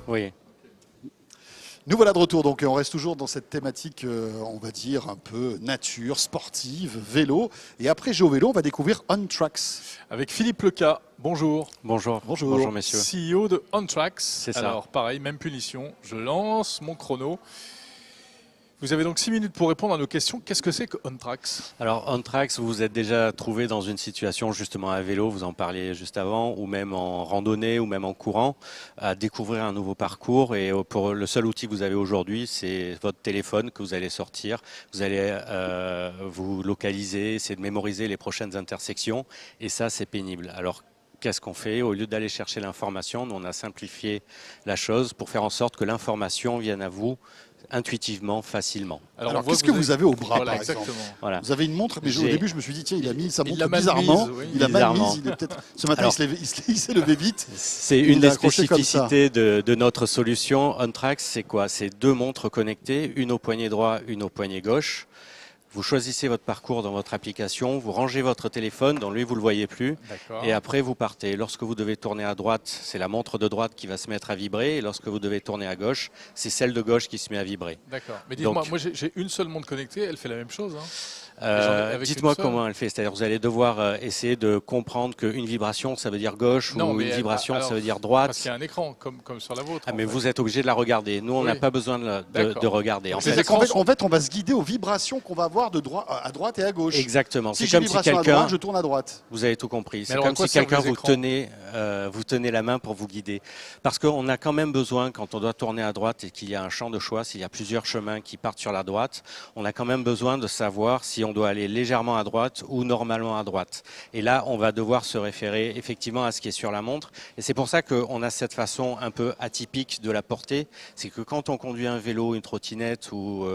Oui. Nous voilà de retour, donc, et on reste toujours dans cette thématique, on va dire, un peu nature, sportive, vélo. Et après GeoVélo, on va découvrir OnTrax. Avec Philippe Leca, bonjour. Bonjour. Bonjour. Bonjour messieurs. CEO de OnTrax. C'est ça. Alors pareil, même punition, je lance mon chrono. Vous avez donc 6 minutes pour répondre à nos questions. Qu'est-ce que c'est que OnTrax? Alors OnTrax, vous vous êtes déjà trouvé dans une situation justement à vélo, vous en parliez juste avant, ou même en randonnée, ou même en courant, à découvrir un nouveau parcours. Et pour le seul outil que vous avez aujourd'hui, c'est votre téléphone que vous allez sortir. Vous allez vous localiser, essayer de mémoriser les prochaines intersections. Et ça, c'est pénible. Alors qu'est-ce qu'on fait? Au lieu d'aller chercher l'information, nous on a simplifié la chose pour faire en sorte que l'information vienne à vous intuitivement, facilement. Alors qu'est-ce que vous avez au bras, voilà, par exemple? exactement. Voilà. Vous avez une montre, mais au début, je me suis dit, tiens, il a mis sa Il montre l'a mal bizarrement. mise, oui. Il a mal Bizarrement. mise. Il est peut-être... Ce matin, Alors, il s'est levé vite. C'est Il une a des accroché comme ça. spécificités de notre solution. OnTrax, c'est quoi? C'est deux montres connectées, une au poignet droit, une au poignet gauche. Vous choisissez votre parcours dans votre application, vous rangez votre téléphone, dans lui vous ne le voyez plus, D'accord. et après vous partez. Lorsque vous devez tourner à droite, c'est la montre de droite qui va se mettre à vibrer, et lorsque vous devez tourner à gauche, c'est celle de gauche qui se met à vibrer. D'accord. Mais dites-moi, Donc- moi j'ai une seule montre connectée, elle fait la même chose. Hein. Avec Dites-moi une seule. comment elle fait, c'est-à-dire vous allez devoir essayer de comprendre qu'une vibration ça veut dire gauche Non, ou mais une vibration alors, ça veut dire droite. Parce qu'il y a un écran, comme sur la vôtre. Ah, en mais fait. vous êtes obligé de la regarder. Nous, on n'a Oui. pas besoin de D'accord. regarder. En Ces fait, C'est-à-dire qu'en écrans fait, on va se guider aux vibrations qu'on va avoir de à droite et à gauche. exactement. Si C'est j'ai comme si vibration à quelqu'un. droite, je tourne à droite. Vous avez tout compris. C'est alors, à comme quoi si servent quelqu'un les écrans vous tenait la main pour vous guider. Parce qu'on a quand même besoin, quand on doit tourner à droite et qu'il y a un champ de choix, s'il y a plusieurs chemins qui partent sur la droite, on a quand même besoin de savoir si on doit aller légèrement à droite ou normalement à droite. Et là, on va devoir se référer effectivement à ce qui est sur la montre. Et c'est pour ça qu'on a cette façon un peu atypique de la porter. C'est que quand on conduit un vélo, une trottinette ou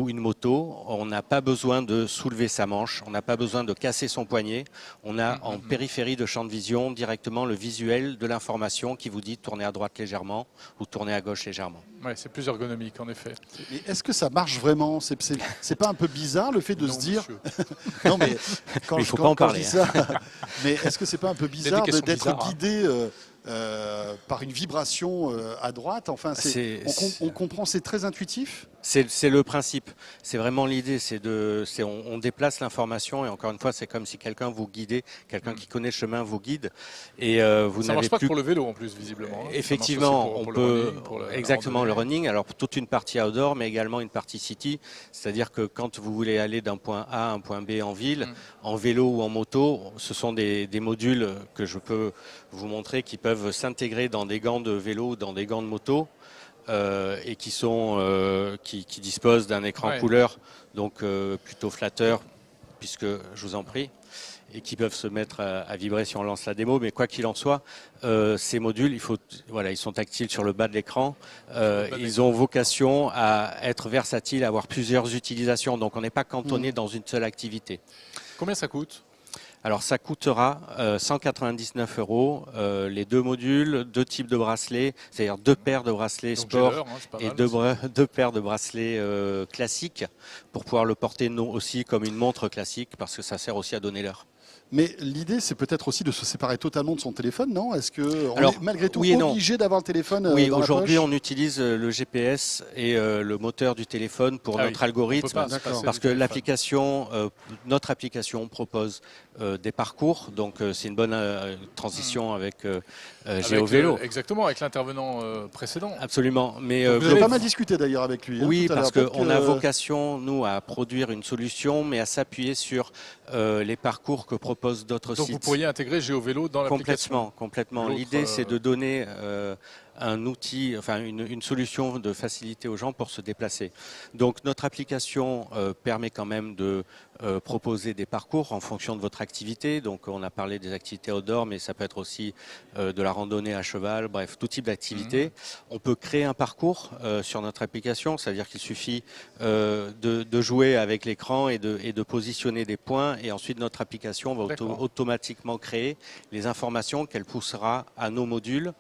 une moto, on n'a pas besoin de soulever sa manche, on n'a pas besoin de casser son poignet. On a en périphérie de champ de vision directement le visuel de l'information qui vous dit de tourner à droite légèrement ou tourner à gauche légèrement. Ouais, c'est plus ergonomique en effet. Et est-ce que ça marche vraiment? C'est pas un peu bizarre le fait de Non, se dire... monsieur. Non, mais quand, Mais il faut quand- pas en quand je parler, dis ça, mais est-ce que c'est pas un peu bizarre questions d'être bizarres, hein. guidé par une vibration à droite? Enfin, on comprend, c'est très intuitif. C'est le principe. C'est vraiment l'idée. On déplace l'information et encore une fois, c'est comme si quelqu'un vous guidait, quelqu'un qui connaît le chemin vous guide. Et vous Ça n'avez marche pas que plus. pour le vélo en plus visiblement. Hein. Effectivement, Ça marche aussi on pour peut le running, pour la exactement le randonnée. running. Alors toute une partie outdoor, mais également une partie city. C'est-à-dire que quand vous voulez aller d'un point A à un point B en ville, en vélo ou en moto, ce sont des modules que je peux vous montrer qui peuvent s'intégrer dans des gants de vélo ou dans des gants de moto. Et qui disposent d'un écran Ouais. couleur, donc plutôt flatteur, puisque je vous en prie, et qui peuvent se mettre à vibrer si on lance la démo. Mais quoi qu'il en soit, ces modules, ils sont tactiles sur le bas de l'écran. Ils ont vocation à être versatiles, à avoir plusieurs utilisations. Donc on n'est pas cantonné dans une seule activité. Combien ça coûte? Alors ça coûtera 199 €, les deux modules, deux types de bracelets, c'est-à-dire deux paires de bracelets Donc, sport j'ai l'heure, hein, c'est pas et mal aussi. deux paires de bracelets classiques pour pouvoir le porter aussi comme une montre classique parce que ça sert aussi à donner l'heure. Mais l'idée, c'est peut-être aussi de se séparer totalement de son téléphone, non? Est-ce qu'on Alors, est malgré tout oui et non. obligé d'avoir le téléphone Oui, dans la aujourd'hui poche? on utilise le GPS et le moteur du téléphone pour Ah notre oui, algorithme. on peut pas se D'accord. passer Parce du que téléphone. notre application propose des parcours, donc c'est une bonne transition avec Avec GeoVélo. exactement, avec l'intervenant précédent. Absolument, mais Vous avez pas mal discuté d'ailleurs avec lui. oui, tout à parce l'heure. qu'on Peut-être a vocation, nous, à produire une solution, mais à s'appuyer sur les parcours que proposent d'autres Donc sites. vous pourriez intégrer GeoVélo dans l'application. Complètement. L'autre, L'idée, c'est de donner un outil, enfin une solution de facilité aux gens pour se déplacer. Donc notre application permet quand même de proposer des parcours en fonction de votre activité. Donc on a parlé des activités outdoor, mais ça peut être aussi de la randonnée à cheval, bref, tout type d'activité. On peut créer un parcours sur notre application, c'est-à-dire qu'il suffit de jouer avec l'écran et de positionner des points, et ensuite notre application va automatiquement créer les informations qu'elle poussera à nos modules.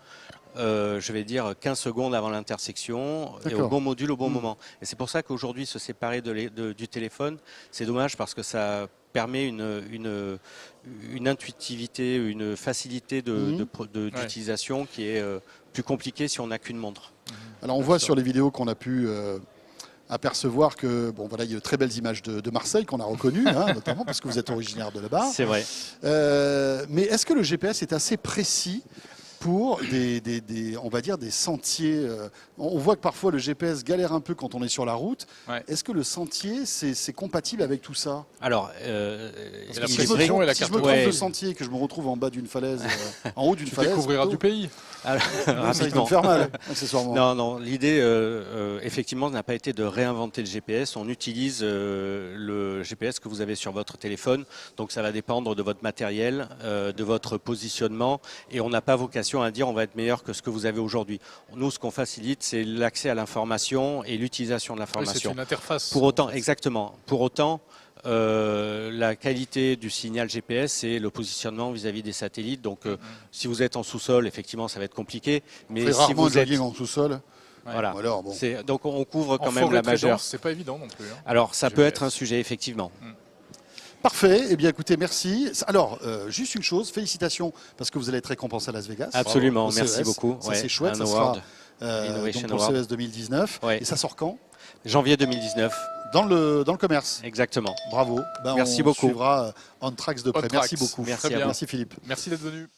Je vais dire 15 secondes avant l'intersection et au bon module au bon moment. Et c'est pour ça qu'aujourd'hui se séparer du téléphone, c'est dommage parce que ça permet une intuitivité, une facilité d'utilisation qui est plus compliquée si on n'a qu'une montre. Alors on voit sur les vidéos qu'on a pu apercevoir que bon voilà, il y a de très belles images de Marseille qu'on a reconnues, hein, notamment parce que vous êtes originaire de là-bas. C'est vrai. Mais est-ce que le GPS est assez précis pour on va dire des sentiers? On voit que parfois le GPS galère un peu quand on est sur la route. Ouais. Est-ce que le sentier, c'est compatible avec tout ça? Alors, la Si il est je précision vrai- me trompe, et la si je carte me trompe ouais. de sentier et que je me retrouve en bas d'une falaise, en haut d'une Tu falaise, découvriras plutôt, du pays. Alors, ça risque de rapidement. me faire mal, accessoirement. Non, l'idée, effectivement, n'a pas été de réinventer le GPS. On utilise le GPS que vous avez sur votre téléphone. Donc, ça va dépendre de votre matériel, de votre positionnement. Et on n'a pas vocation à dire on va être meilleur que ce que vous avez aujourd'hui. Nous, ce qu'on facilite, c'est l'accès à l'information et l'utilisation de Oui, c'est l'information. une interface. Pour autant, exactement. Pour autant, la qualité du signal GPS et le positionnement vis-à-vis des satellites. Donc, si vous êtes en sous-sol, effectivement, ça va être compliqué. On Mais fait si rarement un vous êtes, jogging en sous-sol. voilà, Alors, bon. donc on couvre quand En même forêt la très majeure. dense, c'est pas évident non plus. Hein. Alors, ça peut GPS. être un sujet, effectivement. Parfait. Eh bien, écoutez, merci. Alors, juste une chose, félicitations parce que vous allez être récompensé à Las Vegas. Absolument, Au merci CES. beaucoup. Ça, Ouais, c'est chouette. un Ça sera award. Innovation donc pour Award. CES 2019. Ouais. Et ça sort quand? Janvier 2019, Dans le commerce. exactement. Bravo. Ben, Merci on beaucoup. suivra On Tracks de près. On Tracks. Merci beaucoup. Merci Très à bien. vous. Merci Philippe. Merci d'être venu.